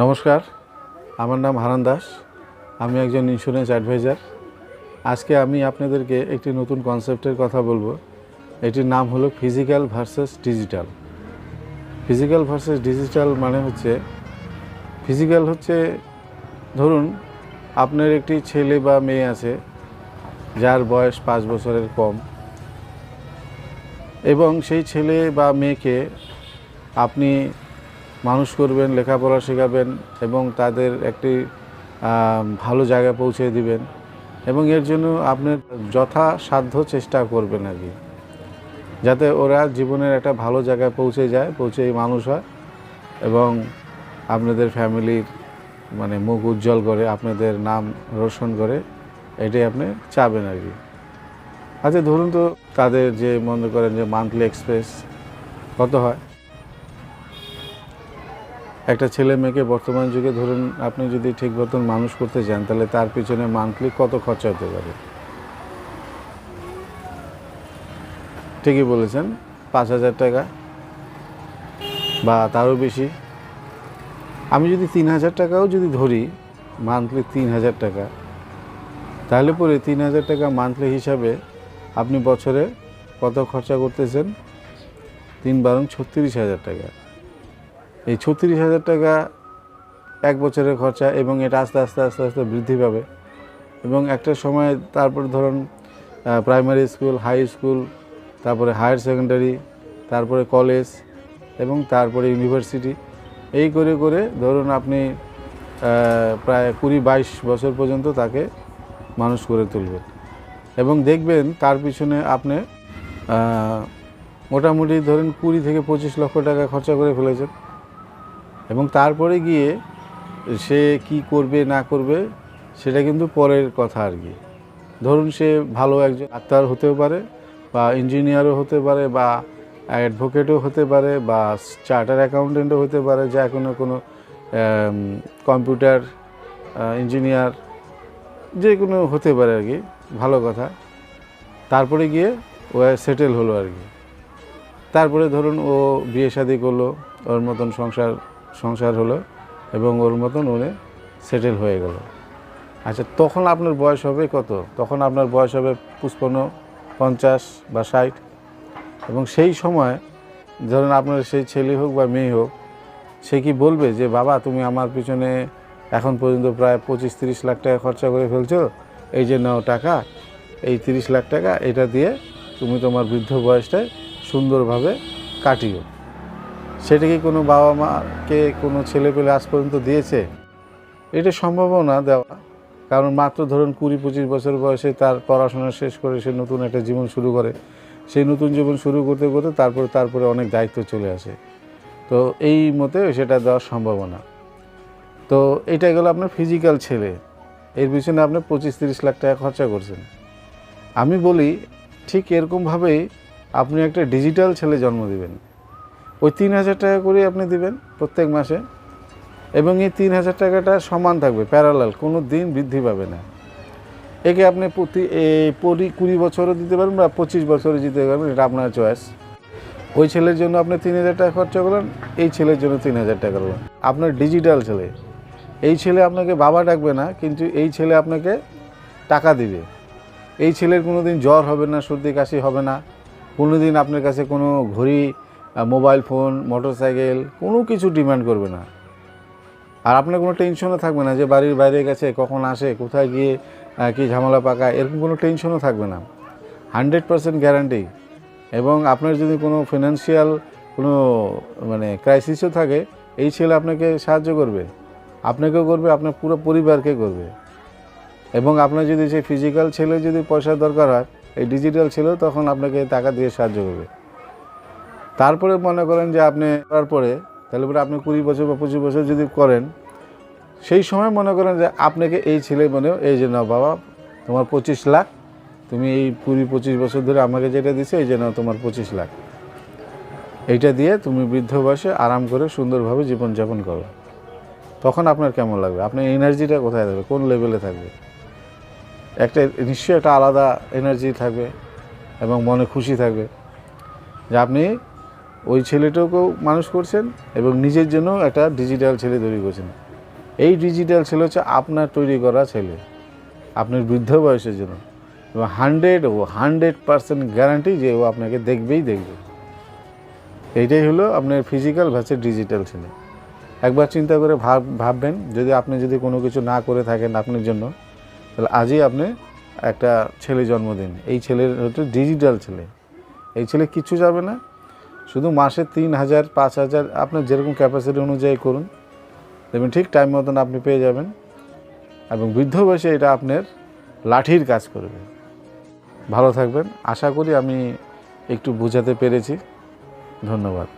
নমস্কার, আমার নাম হারান দাস। আমি একজন ইন্স্যুরেন্স অ্যাডভাইজার। আজকে আমি আপনাদেরকে একটি নতুন কনসেপ্টের কথা বলবো। এটির নাম হলো physical versus digital. Physical versus digital মানে হচ্ছে, ফিজিক্যাল হচ্ছে ধরুন আপনার একটি ছেলে বা মেয়ে আছে যার বয়স 5 বছরের কম, এবং সেই ছেলে বা মেয়েকে আপনি মানুষ করবেন, লেখাপড়া শেখাবেন এবং তাদের একটি ভালো জায়গায় পৌঁছে দিবেন, এবং এর জন্য আপনার যথাসাধ্য চেষ্টা করবেন আর কি, যাতে ওরা জীবনের একটা ভালো জায়গায় পৌঁছে যায়, পৌঁছেই মানুষ হয় এবং আপনাদের ফ্যামিলির মুখ উজ্জ্বল করে, আপনাদের নাম রোশন করে, এটাই আপনি চাবেন আর কি। আচ্ছা ধরুন তো তাদের যে মনে করেন যে মান্থলি এক্সপেন্স কত হয়, একটা ছেলে মেয়েকে বর্তমান যুগে ধরুন আপনি যদি ঠিক মতন মানুষ করতে চান তাহলে তার পিছনে মান্থলি কত খরচা হতে পারে? ঠিকই বলেছেন, 5,000 টাকা বা তারও বেশি। আমি যদি 3,000 টাকাও যদি ধরি, মান্থলি 3,000 টাকা, তাহলে পরে 3,000 টাকা মান্থলি হিসাবে আপনি বছরে কত খরচা করতেছেন? 3 × 36,000 টাকা। এই 36,000 টাকা এক বছরের খরচা, এবং এটা আস্তে আস্তে আস্তে আস্তে বৃদ্ধি পাবে, এবং একটা সময় তারপর ধরুন প্রাইমারি স্কুল, হাই স্কুল, তারপরে হায়ার সেকেন্ডারি, তারপরে কলেজ এবং তারপরে ইউনিভার্সিটি, এই করে করে ধরুন আপনি প্রায় 20-22 বছর পর্যন্ত তাকে মানুষ করে তুলবেন, এবং দেখবেন তার পিছনে আপনি মোটামুটি ধরেন 20 থেকে 25 লক্ষ টাকা খরচা করে ফেলেছেন। এবং তারপরে গিয়ে সে কি করবে না করবে সেটা কিন্তু পরের কথা আর কি। ধরুন সে ভালো একজন ডাক্তার হতেও পারে, বা ইঞ্জিনিয়ারও হতে পারে, বা অ্যাডভোকেটও হতে পারে, বা চার্টার অ্যাকাউন্টেন্টও হতে পারে, যা কোনো কম্পিউটার ইঞ্জিনিয়ার, যে কোনো হতে পারে আর কি, ভালো কথা। তারপরে গিয়ে ও সেটেল হলো আর কি। তারপরে ধরুন ও বিয়ে শাদী করলো, ওর মতন সংসার হলো এবং ওর মতন উনি সেটেল হয়ে গেল। আচ্ছা, তখন আপনার বয়স হবে কত? তখন আপনার বয়স হবে 55, 50 বা 60। এবং সেই সময় ধরুন আপনার সেই ছেলে হোক বা মেয়ে হোক, সে কি বলবে যে বাবা তুমি আমার পিছনে এখন পর্যন্ত প্রায় 25-30 লাখ টাকা খরচা করে ফেলছো, এই যে নাও টাকা, এই 30 লাখ টাকা, এটা দিয়ে তুমি তোমার বৃদ্ধ বয়সটায় সুন্দরভাবে কাটিও? সেটা কি কোনো বাবা মাকে কোনো ছেলে পেলে আজ পর্যন্ত দিয়েছে? এটা সম্ভবও না দেওয়া, কারণ মাত্র ধরুন 20-25 বছর বয়সে তার পড়াশোনা শেষ করে সে নতুন একটা জীবন শুরু করে। সেই নতুন জীবন শুরু করতে করতে তারপরে অনেক দায়িত্ব চলে আসে, তো এই মতে সেটা দেওয়ার সম্ভাবনা। তো এটা গেল আপনার ফিজিক্যাল ছেলে, এর পিছনে আপনি 25-30 লাখ টাকা খরচা করছেন। আমি বলি ঠিক এরকমভাবেই আপনি একটা ডিজিটাল ছেলে জন্ম দিবেন। ওই 3,000 টাকা করে আপনি দিবেন প্রত্যেক মাসে, এবং এই 3,000 টাকাটা সমান থাকবে, প্যারালাল, কোনো দিন বৃদ্ধি পাবে না। একে আপনি প্রতি 20 বছরও দিতে পারেন বা 25 বছরও দিতে পারবেন, এটা আপনার চয়েস। ওই ছেলের জন্য আপনি 3,000 টাকা খরচা করলেন, এই ছেলের জন্য 3,000 টাকা করলেন। আপনার ডিজিটাল ছেলে, এই ছেলে আপনাকে বাবা ডাকবে না, কিন্তু এই ছেলে আপনাকে টাকা দিবে। এই ছেলের কোনো দিন জ্বর হবে না, সর্দি কাশি হবে না, কোনো দিন আপনার কাছে কোনো ঘড়ি, মোবাইল ফোন, মোটরসাইকেল কোনো কিছু ডিমান্ড করবে না। আর আপনার কোনো টেনশনও থাকবে না যে বাড়ির বাইরে গেছে, কখন আসে, কোথায় গিয়ে কী ঝামেলা পাকায়, এরকম কোনো টেনশনও থাকবে না। 100% গ্যারান্টি। এবং আপনার যদি কোনো ফিনান্সিয়াল কোনো ক্রাইসিসও থাকে, এই ছেলে আপনাকে সাহায্য করবে, আপনাকেও করবে, আপনার পুরো পরিবারকে করবে। এবং আপনার যদি সেই ফিজিক্যাল ছেলে যদি পয়সার দরকার হয়, এই ডিজিটাল ছেলেও তখন আপনাকে টাকা দিয়ে সাহায্য করবে। তারপরে মনে করেন যে আপনি করার পরে তাহলে পরে আপনি 20 বছর বা 25 বছর যদি করেন, সেই সময় মনে করেন যে আপনাকে এই ছেলে এই যে নাও বাবা তোমার 25 লাখ, তুমি এই 20-25 বছর ধরে আমাকে যেটা দিছো, এই যে নাও তোমার 25 লাখ, এইটা দিয়ে তুমি বৃদ্ধ বয়সে আরাম করে সুন্দরভাবে জীবনযাপন করো। তখন আপনার কেমন লাগবে? আপনার এনার্জিটা কোথায় থাকবে, কোন লেভেলে থাকবে? নিশ্চয়ই একটা আলাদা এনার্জি থাকবে এবং মনে খুশি থাকবে যে আপনি ওই ছেলেটাকেও মানুষ করছেন এবং নিজের জন্য একটা ডিজিটাল ছেলে তৈরি করছেন। এই ডিজিটাল ছেলে হচ্ছে আপনার তৈরি করা ছেলে আপনার বৃদ্ধ বয়সের জন্য, এবং 100% গ্যারান্টি যে ও আপনাকে দেখবেই দেখবে। এইটাই হলো আপনার ফিজিক্যাল ভার্সেস ডিজিটাল ছেলে। একবার চিন্তা করে ভাববেন, যদি কোনো কিছু না করে থাকেন আপনার জন্য, তাহলে আজই আপনি একটা ছেলে জন্ম দিন। এই ছেলের হচ্ছে ডিজিটাল ছেলে। এই ছেলে কিচ্ছু যাবে না, শুধু মাসে 3,000 5,000 আপনার যেরকম ক্যাপাসিটি অনুযায়ী করুন, দেখবেন ঠিক টাইম মতন আপনি পেয়ে যাবেন, এবং বৃদ্ধ বয়সে এটা আপনার লাঠির কাজ করবে। ভালো থাকবেন। আশা করি আমি একটু বোঝাতে পেরেছি। ধন্যবাদ।